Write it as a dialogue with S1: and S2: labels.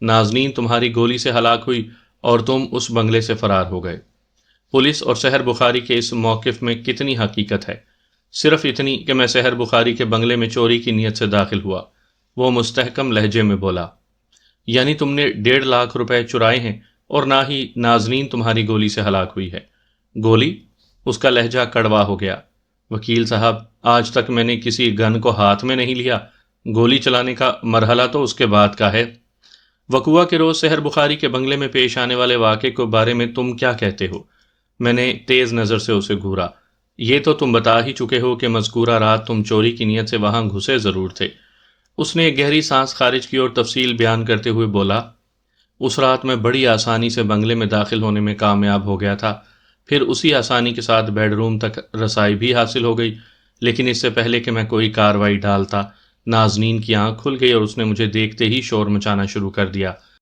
S1: نازنین تمہاری گولی سے ہلاک ہوئی اور تم اس بنگلے سے فرار ہو گئے۔ پولیس اور سحر بخاری کے اس موقف میں کتنی حقیقت ہے؟ صرف اتنی کہ میں سحر بخاری کے بنگلے میں چوری کی نیت سے داخل ہوا۔ وہ مستحکم لہجے میں بولا، یعنی تم نے 1.5 لاکھ روپے چرائے ہیں اور نہ ہی نازنین تمہاری گولی سے ہلاک ہوئی ہے۔ گولی؟ اس کا لہجہ کڑوا ہو گیا۔ وکیل صاحب، آج تک میں نے کسی گن کو ہاتھ میں نہیں لیا، گولی چلانے کا مرحلہ تو اس کے بعد کا ہے۔ وقوعہ کے روز سحر بخاری کے بنگلے میں پیش آنے والے واقعے کے بارے میں تم کیا کہتے ہو؟ میں نے تیز نظر سے اسے گھورا۔ یہ تو تم بتا ہی چکے ہو کہ مذکورہ رات تم چوری کی نیت سے وہاں گھسے ضرور تھے۔ اس نے ایک گہری سانس خارج کی اور تفصیل بیان کرتے ہوئے بولا، اس رات میں بڑی آسانی سے بنگلے میں داخل ہونے میں کامیاب ہو گیا تھا، پھر اسی آسانی کے ساتھ بیڈ روم تک رسائی بھی حاصل ہو گئی، لیکن اس سے پہلے کہ میں کوئی کارروائی ڈالتا، نازنین کی آنکھ کھل گئی اور اس نے مجھے دیکھتے ہی شور مچانا شروع کر دیا۔